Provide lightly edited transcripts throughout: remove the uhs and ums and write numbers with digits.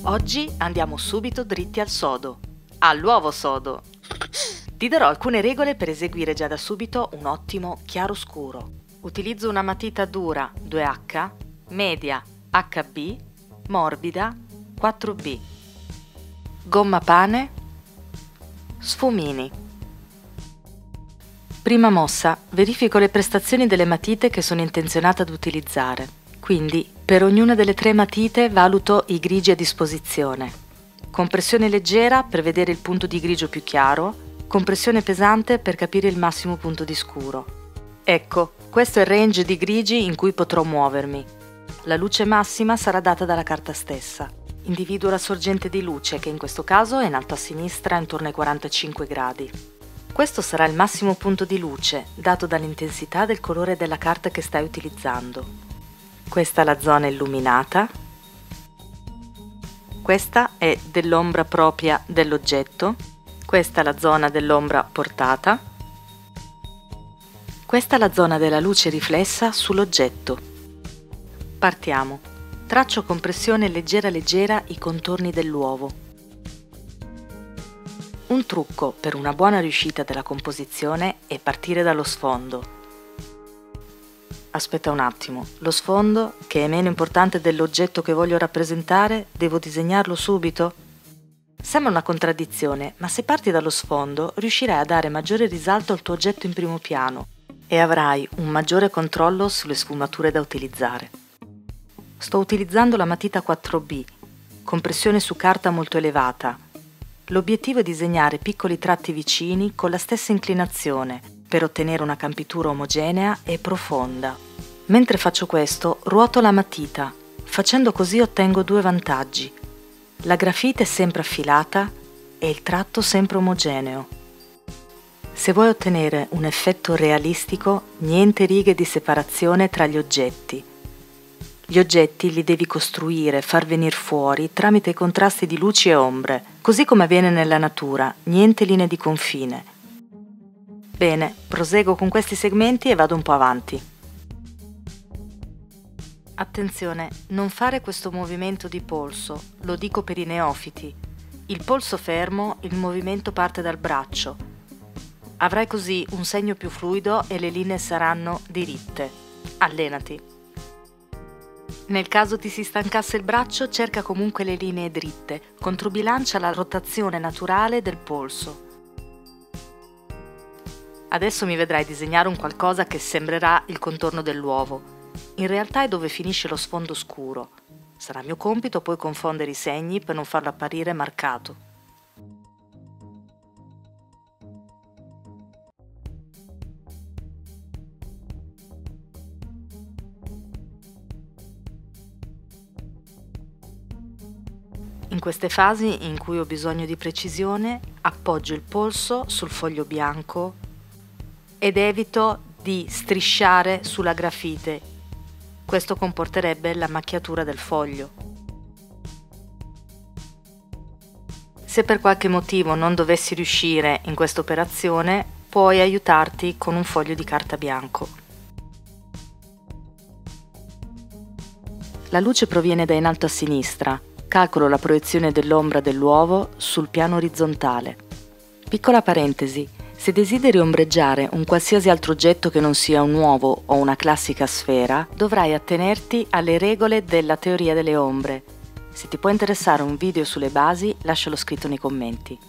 Oggi andiamo subito dritti al sodo, all'uovo sodo. Ti darò alcune regole per eseguire già da subito un ottimo chiaroscuro. Utilizzo una matita dura 2H, media HB, morbida 4B. Gomma pane, sfumini. Prima mossa, verifico le prestazioni delle matite che sono intenzionata ad utilizzare. Quindi, per ognuna delle 3 matite valuto i grigi a disposizione. Compressione leggera per vedere il punto di grigio più chiaro, compressione pesante per capire il massimo punto di scuro. Ecco, questo è il range di grigi in cui potrò muovermi. La luce massima sarà data dalla carta stessa. Individuo la sorgente di luce, che in questo caso è in alto a sinistra intorno ai 45 gradi. Questo sarà il massimo punto di luce, dato dall'intensità del colore della carta che stai utilizzando. Questa è la zona illuminata. Questa è dell'ombra propria dell'oggetto. Questa è la zona dell'ombra portata. Questa è la zona della luce riflessa sull'oggetto. Partiamo. Traccio con pressione leggera leggera i contorni dell'uovo. Un trucco per una buona riuscita della composizione è partire dallo sfondo. Aspetta un attimo, lo sfondo, che è meno importante dell'oggetto che voglio rappresentare, devo disegnarlo subito? Sembra una contraddizione, ma se parti dallo sfondo riuscirai a dare maggiore risalto al tuo oggetto in primo piano e avrai un maggiore controllo sulle sfumature da utilizzare. Sto utilizzando la matita 4B, compressione su carta molto elevata. L'obiettivo è disegnare piccoli tratti vicini con la stessa inclinazione per ottenere una campitura omogenea e profonda. Mentre faccio questo, ruoto la matita. Facendo così ottengo 2 vantaggi. La grafite è sempre affilata e il tratto sempre omogeneo. Se vuoi ottenere un effetto realistico, niente righe di separazione tra gli oggetti. Gli oggetti li devi costruire, far venire fuori tramite i contrasti di luci e ombre, così come avviene nella natura, niente linee di confine. Bene, proseguo con questi segmenti e vado un po' avanti. Attenzione, non fare questo movimento di polso, lo dico per i neofiti. Il polso fermo, il movimento parte dal braccio. Avrai così un segno più fluido e le linee saranno diritte. Allenati. Nel caso ti si stancasse il braccio, cerca comunque le linee dritte, controbilancia la rotazione naturale del polso. Adesso mi vedrai disegnare un qualcosa che sembrerà il contorno dell'uovo. In realtà è dove finisce lo sfondo scuro. Sarà mio compito poi confondere i segni per non farlo apparire marcato. In queste fasi in cui ho bisogno di precisione, appoggio il polso sul foglio bianco ed evito di strisciare sulla grafite. Questo comporterebbe la macchiatura del foglio. Se per qualche motivo non dovessi riuscire in questa operazione, puoi aiutarti con un foglio di carta bianco. La luce proviene da in alto a sinistra. Calcolo la proiezione dell'ombra dell'uovo sul piano orizzontale. Piccola parentesi, se desideri ombreggiare un qualsiasi altro oggetto che non sia un uovo o una classica sfera, dovrai attenerti alle regole della teoria delle ombre. Se ti può interessare un video sulle basi, lascialo scritto nei commenti.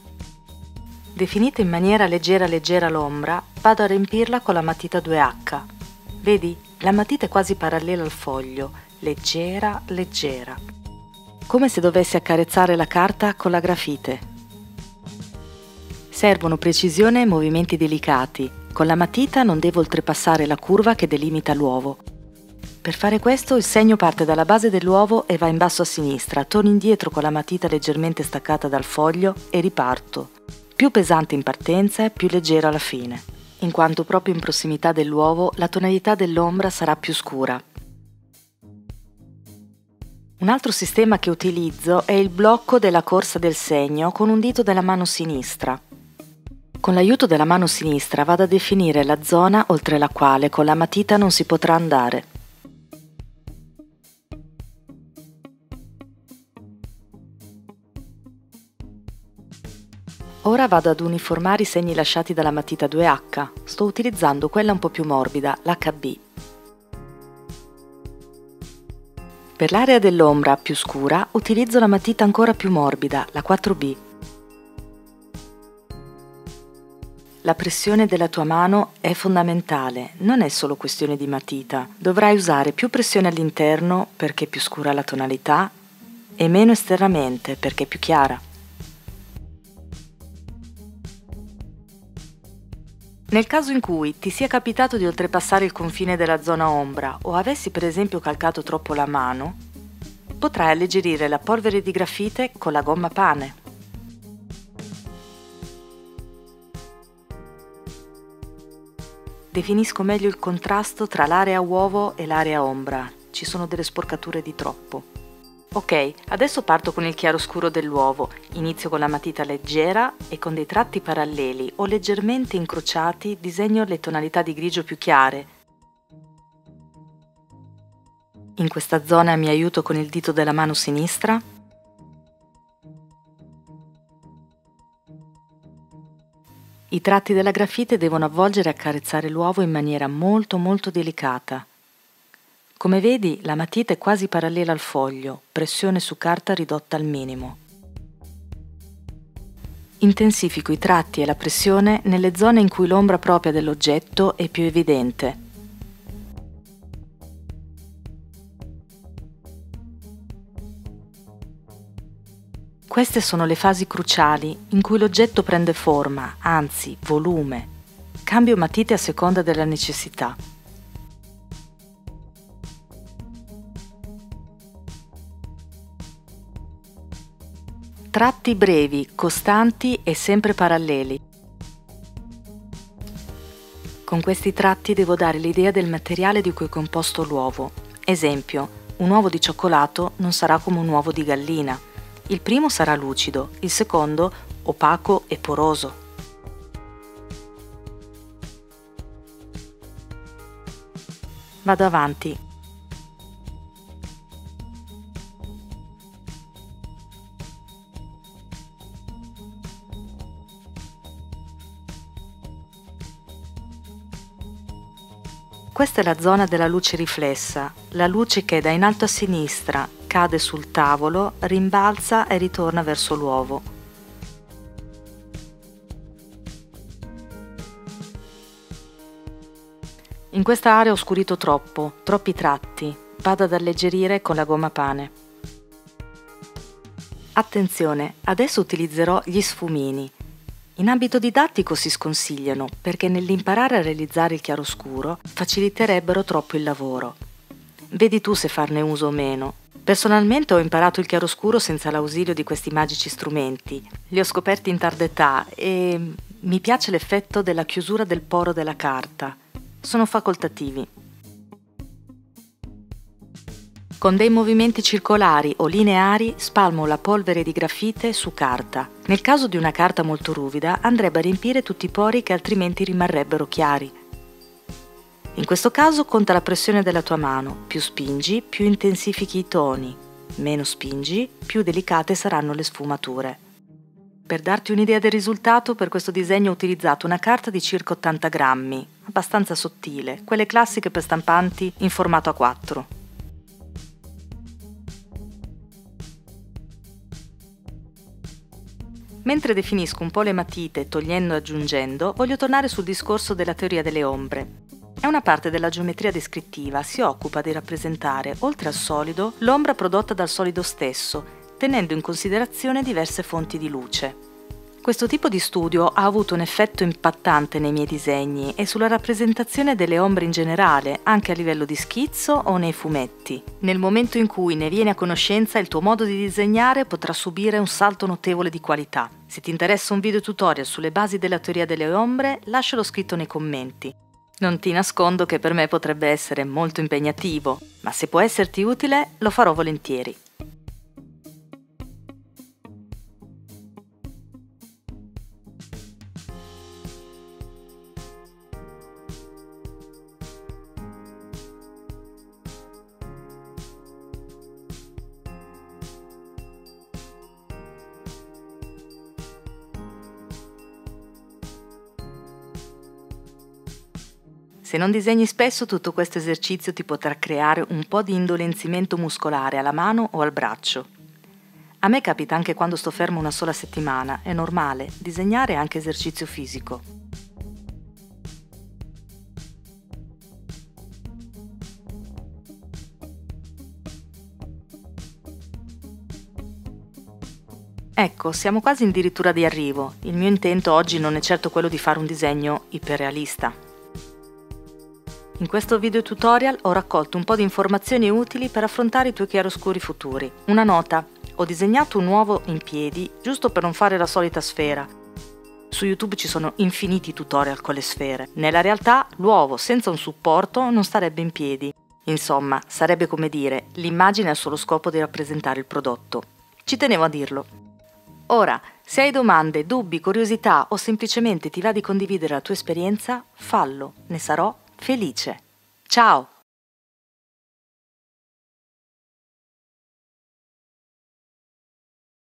Definita in maniera leggera leggera l'ombra, vado a riempirla con la matita 2H. Vedi? La matita è quasi parallela al foglio, leggera leggera. Come se dovessi accarezzare la carta con la grafite. Servono precisione e movimenti delicati. Con la matita non devo oltrepassare la curva che delimita l'uovo. Per fare questo il segno parte dalla base dell'uovo e va in basso a sinistra, torno indietro con la matita leggermente staccata dal foglio e riparto. Più pesante in partenza e più leggero alla fine, in quanto proprio in prossimità dell'uovo la tonalità dell'ombra sarà più scura. Un altro sistema che utilizzo è il blocco della corsa del segno con un dito della mano sinistra. Con l'aiuto della mano sinistra vado a definire la zona oltre la quale con la matita non si potrà andare. Ora vado ad uniformare i segni lasciati dalla matita 2H. Sto utilizzando quella un po' più morbida, l'HB. Per l'area dell'ombra più scura utilizzo la matita ancora più morbida, la 4B. La pressione della tua mano è fondamentale, non è solo questione di matita. Dovrai usare più pressione all'interno perché è più scura la tonalità e meno esternamente perché è più chiara. Nel caso in cui ti sia capitato di oltrepassare il confine della zona ombra o avessi per esempio calcato troppo la mano, potrai alleggerire la polvere di grafite con la gomma pane. Definisco meglio il contrasto tra l'area uovo e l'area ombra, ci sono delle sporcature di troppo. Ok, adesso parto con il chiaroscuro dell'uovo, inizio con la matita leggera e con dei tratti paralleli o leggermente incrociati disegno le tonalità di grigio più chiare. In questa zona mi aiuto con il dito della mano sinistra. I tratti della grafite devono avvolgere e accarezzare l'uovo in maniera molto delicata. Come vedi, la matita è quasi parallela al foglio, pressione su carta ridotta al minimo. Intensifico i tratti e la pressione nelle zone in cui l'ombra propria dell'oggetto è più evidente. Queste sono le fasi cruciali in cui l'oggetto prende forma, anzi volume. Cambio matite a seconda della necessità. Tratti brevi, costanti e sempre paralleli. Con questi tratti devo dare l'idea del materiale di cui è composto l'uovo. Esempio, un uovo di cioccolato non sarà come un uovo di gallina. Il primo sarà lucido, il secondo opaco e poroso. Vado avanti. Questa è la zona della luce riflessa, la luce che da in alto a sinistra cade sul tavolo, rimbalza e ritorna verso l'uovo. In questa area ho scurito troppi tratti, vado ad alleggerire con la gomma pane. Attenzione, adesso utilizzerò gli sfumini. In ambito didattico si sconsigliano perché nell'imparare a realizzare il chiaroscuro faciliterebbero troppo il lavoro. Vedi tu se farne uso o meno. Personalmente ho imparato il chiaroscuro senza l'ausilio di questi magici strumenti. Li ho scoperti in tarda età e mi piace l'effetto della chiusura del poro della carta. Sono facoltativi. Con dei movimenti circolari o lineari spalmo la polvere di grafite su carta. Nel caso di una carta molto ruvida andrebbe a riempire tutti i pori che altrimenti rimarrebbero chiari. In questo caso conta la pressione della tua mano. Più spingi, più intensifichi i toni. Meno spingi, più delicate saranno le sfumature. Per darti un'idea del risultato, per questo disegno ho utilizzato una carta di circa 80 grammi, abbastanza sottile, quelle classiche per stampanti in formato A4. Mentre definisco un po' le matite, togliendo e aggiungendo, voglio tornare sul discorso della teoria delle ombre. È una parte della geometria descrittiva, si occupa di rappresentare, oltre al solido, l'ombra prodotta dal solido stesso, tenendo in considerazione diverse fonti di luce. Questo tipo di studio ha avuto un effetto impattante nei miei disegni e sulla rappresentazione delle ombre in generale, anche a livello di schizzo o nei fumetti. Nel momento in cui ne vieni a conoscenza, il tuo modo di disegnare potrà subire un salto notevole di qualità. Se ti interessa un video tutorial sulle basi della teoria delle ombre, lascialo scritto nei commenti. Non ti nascondo che per me potrebbe essere molto impegnativo, ma se può esserti utile, lo farò volentieri. Se non disegni spesso, tutto questo esercizio ti potrà creare un po' di indolenzimento muscolare alla mano o al braccio. A me capita anche quando sto fermo una sola settimana, è normale, disegnare è anche esercizio fisico. Ecco, siamo quasi addirittura di arrivo. Il mio intento oggi non è certo quello di fare un disegno iperrealista. In questo video tutorial ho raccolto un po' di informazioni utili per affrontare i tuoi chiaroscuri futuri. Una nota: ho disegnato un uovo in piedi giusto per non fare la solita sfera. Su YouTube ci sono infiniti tutorial con le sfere. Nella realtà l'uovo senza un supporto non starebbe in piedi. Insomma, sarebbe come dire, l'immagine ha il solo scopo di rappresentare il prodotto. Ci tenevo a dirlo. Ora, se hai domande, dubbi, curiosità o semplicemente ti va di condividere la tua esperienza, fallo, ne sarò felice. Ciao!